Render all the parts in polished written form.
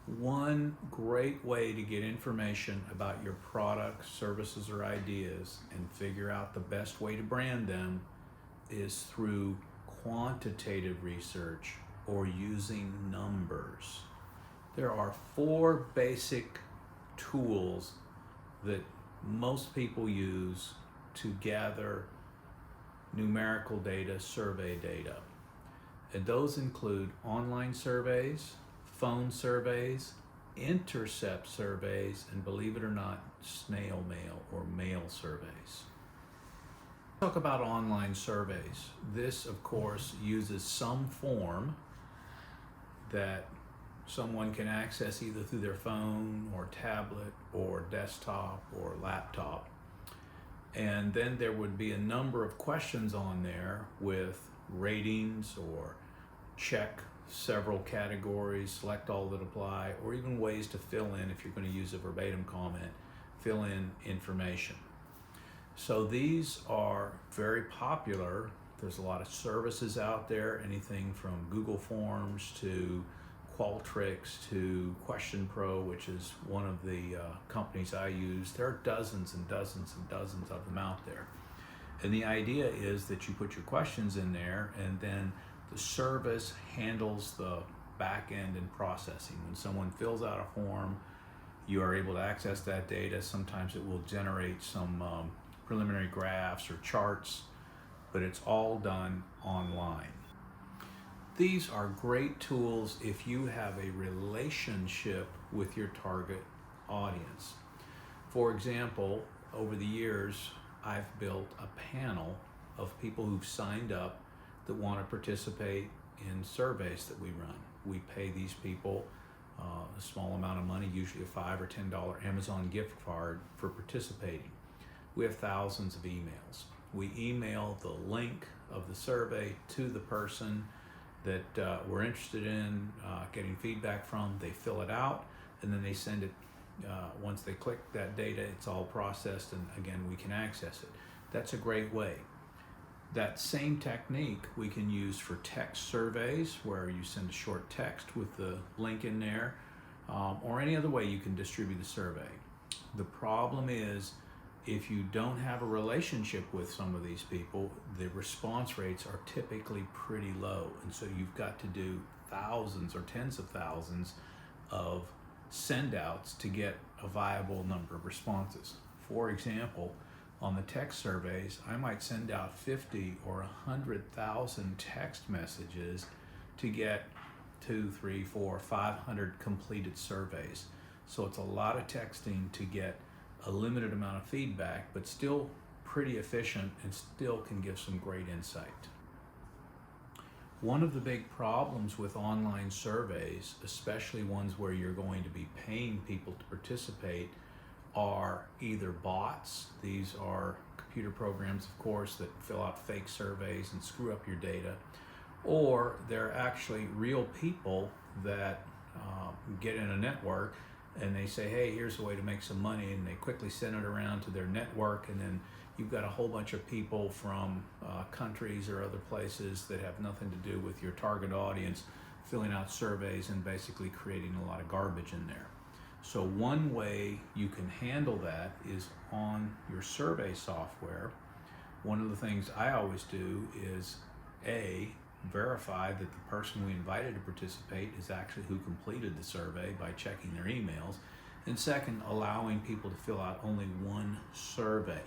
One great way to get information about your products, services, or ideas and figure out the best way to brand them is through quantitative research or using numbers. There are four basic tools that most people use to gather numerical data, survey data. And those include online surveys, phone surveys, intercept surveys, and believe it or not, snail mail or mail surveys. Talk about online surveys. This, of course, uses some form that someone can access either through their phone or tablet or desktop or laptop. And then there would be a number of questions on there with ratings or check several categories, select all that apply, or even ways to fill in, if you're going to use a verbatim comment, fill in information. So these are very popular. There's a lot of services out there, anything from Google Forms to Qualtrics to Question Pro, which is one of the companies I use. There are dozens and dozens and dozens of them out there. And the idea is that you put your questions in there, and then the service handles the back end and processing. When someone fills out a form, you are able to access that data. Sometimes it will generate some preliminary graphs or charts, but it's all done online. These are great tools if you have a relationship with your target audience. For example, over the years, I've built a panel of people who've signed up that want to participate in surveys that we run. We pay these people a small amount of money, usually a $5 or $10 Amazon gift card for participating. We have thousands of emails. We email the link of the survey to the person that we're interested in getting feedback from. They fill it out, and then they send it. Once they click that data, it's all processed, and again, we can access it. That's a great way. That same technique we can use for text surveys, where you send a short text with the link in there, or any other way you can distribute the survey. The problem is, if you don't have a relationship with some of these people, the response rates are typically pretty low. And so you've got to do thousands or tens of thousands of send outs to get a viable number of responses. For example, on the text surveys, I might send out 50 or 100,000 text messages to get 2, 3, 4, 500 completed surveys. So it's a lot of texting to get a limited amount of feedback, but still pretty efficient and still can give some great insight. One of the big problems with online surveys, especially ones where you're going to be paying people to participate, are either bots. These are computer programs, of course, that fill out fake surveys and screw up your data, or they're actually real people that get in a network and they say, hey, here's a way to make some money, and they quickly send it around to their network, and then you've got a whole bunch of people from countries or other places that have nothing to do with your target audience filling out surveys and basically creating a lot of garbage in there. So one way you can handle that is on your survey software. One of the things I always do is verify that the person we invited to participate is actually who completed the survey by checking their emails. And second, allowing people to fill out only one survey.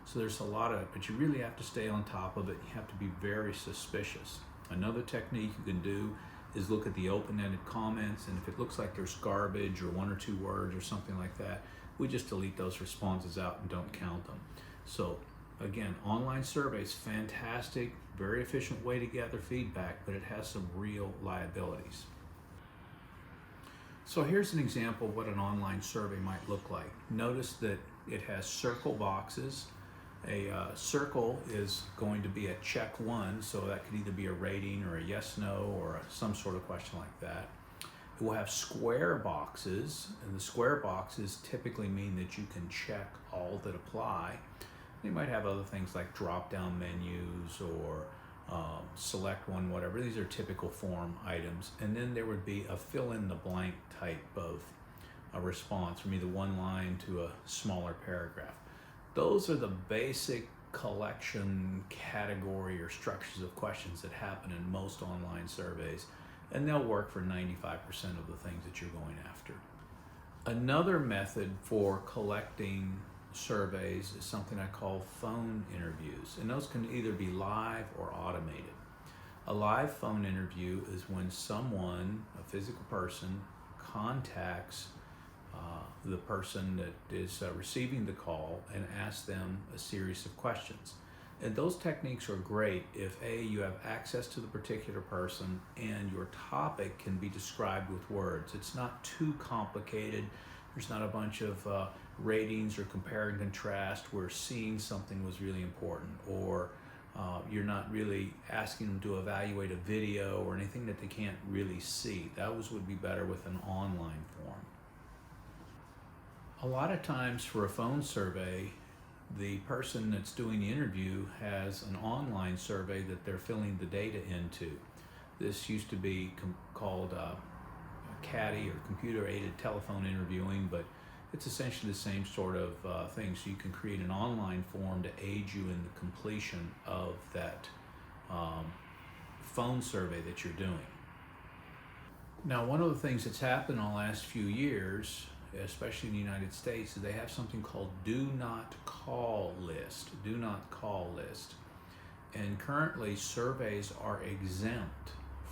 So there's a lot of, but you really have to stay on top of it. You have to be very suspicious. Another technique you can do is look at the open-ended comments, and if it looks like there's garbage or 1 or 2 words or something like that, we just delete those responses out and don't count them. So again, online surveys, fantastic, very efficient way to gather feedback, but it has some real liabilities. So here's an example of what an online survey might look like. Notice that it has circle boxes. A circle is going to be a check one, so that could either be a rating or a yes, no, or some sort of question like that. It will have square boxes, and the square boxes typically mean that you can check all that apply. They might have other things like drop-down menus or select one, whatever. These are typical form items. And then there would be a fill in the blank type of a response from either one line to a smaller paragraph. Those are the basic collection category or structures of questions that happen in most online surveys, and they'll work for 95% of the things that you're going after. Another method for collecting surveys is something I call phone interviews, and those can either be live or automated. A live phone interview is when someone, a physical person, contacts the person that is receiving the call and asks them a series of questions. And those techniques are great if A, you have access to the particular person and your topic can be described with words. It's not too complicated. There's not a bunch of ratings or compare and contrast where seeing something was really important, or you're not really asking them to evaluate a video or anything that they can't really see. Those would be better with an online form. A lot of times for a phone survey, the person that's doing the interview has an online survey that they're filling the data into. This used to be called CADI, or computer-aided telephone interviewing, but it's essentially the same sort of thing. So you can create an online form to aid you in the completion of that phone survey that you're doing. Now, one of the things that's happened in the last few years, especially in the United States, is they have something called do not call list. Do not call list. And currently surveys are exempt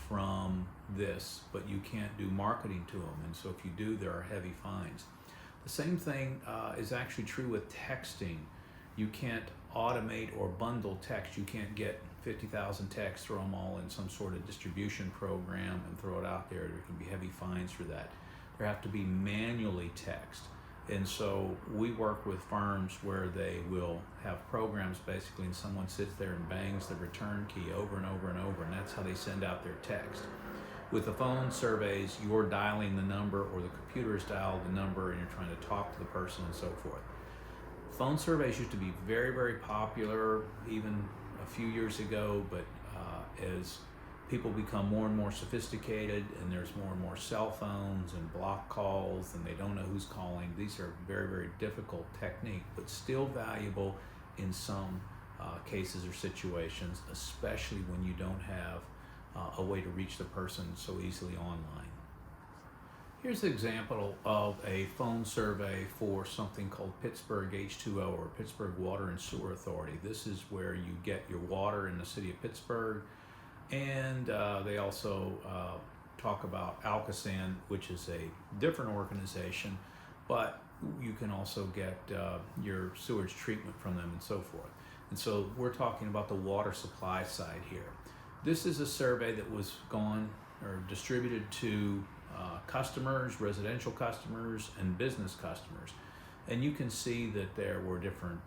from this, but you can't do marketing to them. And so if you do, there are heavy fines. The same thing is actually true with texting. You can't automate or bundle text. You can't get 50,000 texts, throw them all in some sort of distribution program and throw it out there. There can be heavy fines for that. There have to be manually text. And so we work with firms where they will have programs basically, and someone sits there and bangs the return key over and over and over, and that's how they send out their text. With the phone surveys, you're dialing the number, or the computer has dialed the number, and you're trying to talk to the person and so forth. Phone surveys used to be very, very popular even a few years ago, but as people become more and more sophisticated and there's more and more cell phones and block calls and they don't know who's calling, these are very, very difficult technique, but still valuable in some cases or situations, especially when you don't have a way to reach the person so easily online. Here's an example of a phone survey for something called Pittsburgh H2O, or Pittsburgh Water and Sewer Authority. This is where you get your water in the city of Pittsburgh, and they also talk about Alcosan, which is a different organization, but you can also get your sewage treatment from them and so forth. And so we're talking about the water supply side here. This is a survey that was gone or distributed to customers, residential customers, and business customers. And you can see that there were different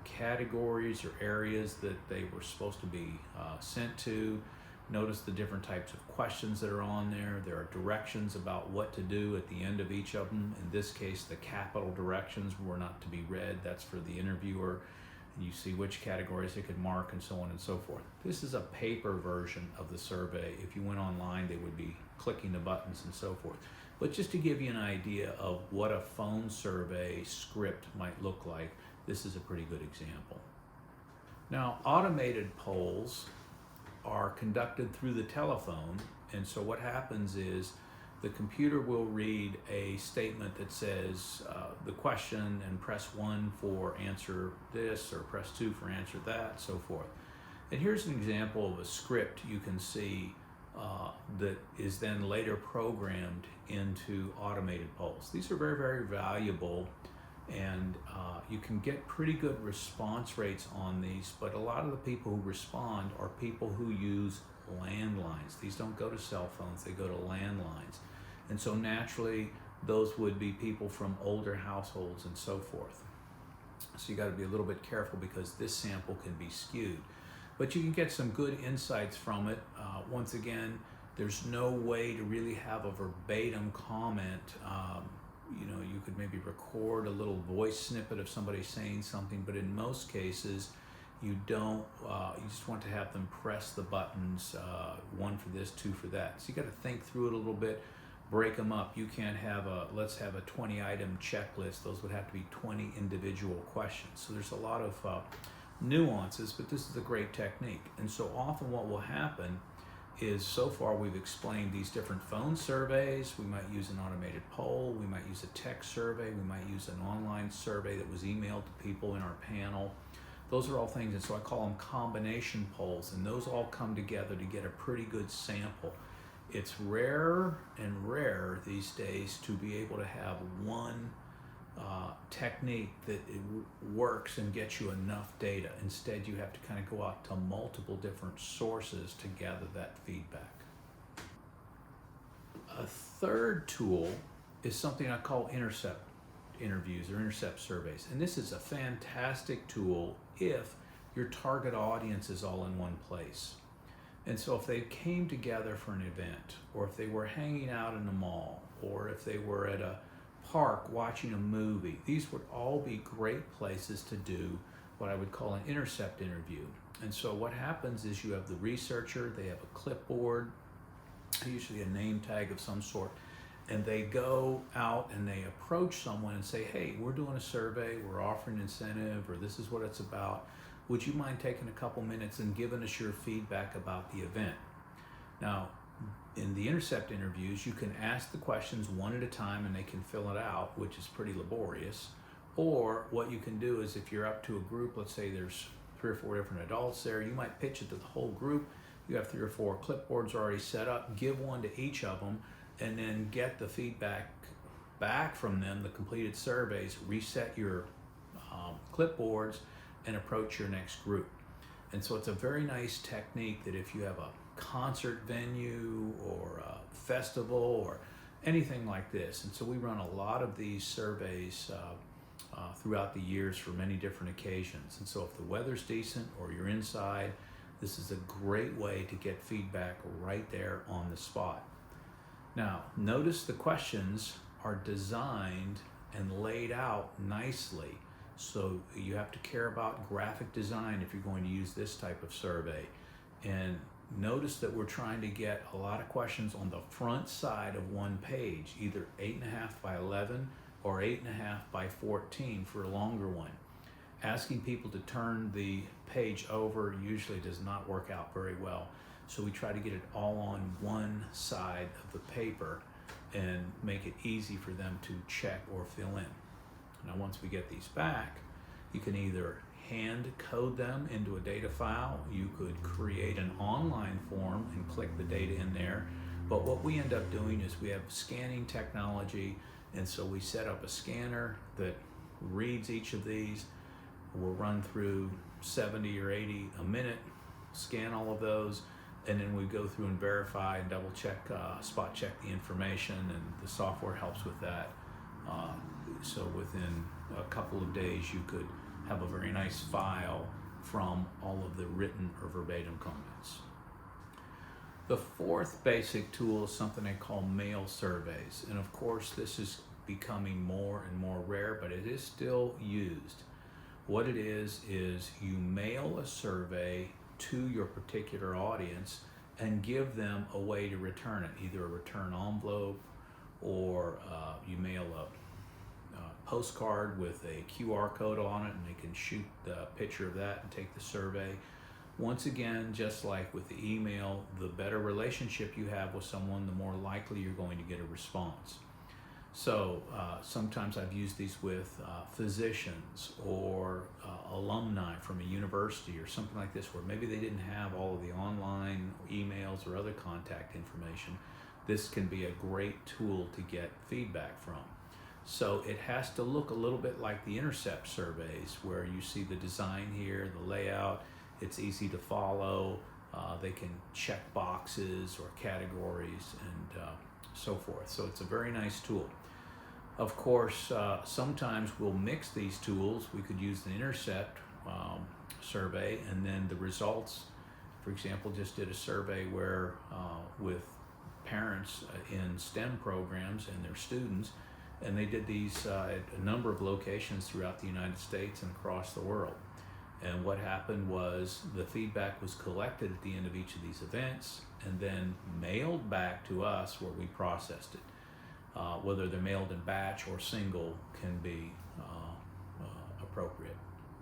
categories or areas that they were supposed to be sent to. Notice the different types of questions that are on there. There are directions about what to do at the end of each of them. In this case, the capital directions were not to be read. That's for the interviewer. You see which categories they could mark and so on and so forth. This is a paper version of the survey. If you went online, they would be clicking the buttons and so forth. But just to give you an idea of what a phone survey script might look like, this is a pretty good example. Now, automated polls are conducted through the telephone, and so what happens is the computer will read a statement that says the question and press 1 for answer this, or press 2 for answer that, so forth. And here's an example of a script you can see that is then later programmed into automated polls. These are very, very valuable, and you can get pretty good response rates on these, but a lot of the people who respond are people who use landlines. These don't go to cell phones, they go to landlines. And so naturally, those would be people from older households and so forth. So you got to be a little bit careful because this sample can be skewed. But you can get some good insights from it. Once again, there's no way to really have a verbatim comment. You could maybe record a little voice snippet of somebody saying something, but in most cases, You don't, you just want to have them press the buttons, one for this, two for that. So you got to think through it a little bit, break them up. You can't have let's have a 20 item checklist. Those would have to be 20 individual questions. So there's a lot of nuances, but this is a great technique. And so often what will happen is, so far we've explained these different phone surveys. We might use an automated poll, we might use a text survey, we might use an online survey that was emailed to people in our panel. Those are all things, and so I call them combination polls, and those all come together to get a pretty good sample. It's rarer and rarer these days to be able to have one technique that works and gets you enough data. Instead, you have to kind of go out to multiple different sources to gather that feedback. A third tool is something I call intercept interviews or intercept surveys. And this is a fantastic tool if your target audience is all in one place. And so if they came together for an event, or if they were hanging out in the mall, or if they were at a park watching a movie, these would all be great places to do what I would call an intercept interview. And so what happens is you have the researcher, they have a clipboard, usually a name tag of some sort, and they go out and they approach someone and say, hey, we're doing a survey, we're offering incentive, or this is what it's about. Would you mind taking a couple minutes and giving us your feedback about the event? Now, in the intercept interviews, you can ask the questions one at a time and they can fill it out, which is pretty laborious. Or what you can do is, if you're up to a group, let's say there's 3 or 4 different adults there, you might pitch it to the whole group. You have 3 or 4 clipboards already set up, give one to each of them, and then get the feedback back from them, the completed surveys, reset your clipboards, and approach your next group. And so it's a very nice technique that if you have a concert venue or a festival or anything like this, and so we run a lot of these surveys throughout the years for many different occasions. And so if the weather's decent or you're inside, this is a great way to get feedback right there on the spot. Now, notice the questions are designed and laid out nicely. So you have to care about graphic design if you're going to use this type of survey. And notice that we're trying to get a lot of questions on the front side of one page, either 8.5 by 11 or 8.5 by 14 for a longer one. Asking people to turn the page over usually does not work out very well. So we try to get it all on one side of the paper and make it easy for them to check or fill in. Now, once we get these back, you can either hand code them into a data file, you could create an online form and click the data in there. But what we end up doing is we have scanning technology, and so we set up a scanner that reads each of these. We'll run through 70 or 80 a minute, scan all of those, and then we go through and verify and double check, spot check the information, and the software helps with that. So within a couple of days, you could have a very nice file from all of the written or verbatim comments. The fourth basic tool is something I call mail surveys. And of course, this is becoming more and more rare, but it is still used. What it is you mail a survey to your particular audience and give them a way to return it, either a return envelope or you mail a postcard with a QR code on it, and they can shoot the picture of that and take the survey. Once again, just like with the email, the better relationship you have with someone, the more likely you're going to get a response. So sometimes I've used these with physicians or alumni from a university or something like this, where maybe they didn't have all of the online emails or other contact information. This can be a great tool to get feedback from. So it has to look a little bit like the intercept surveys, where you see the design here, the layout, it's easy to follow, they can check boxes or categories and so forth. So it's a very nice tool. Of course, sometimes we'll mix these tools. We could use the intercept survey, and then the results, for example, just did a survey where with parents in STEM programs and their students, and they did these at a number of locations throughout the United States and across the world. And what happened was the feedback was collected at the end of each of these events and then mailed back to us where we processed it. Whether they're mailed in batch or single can be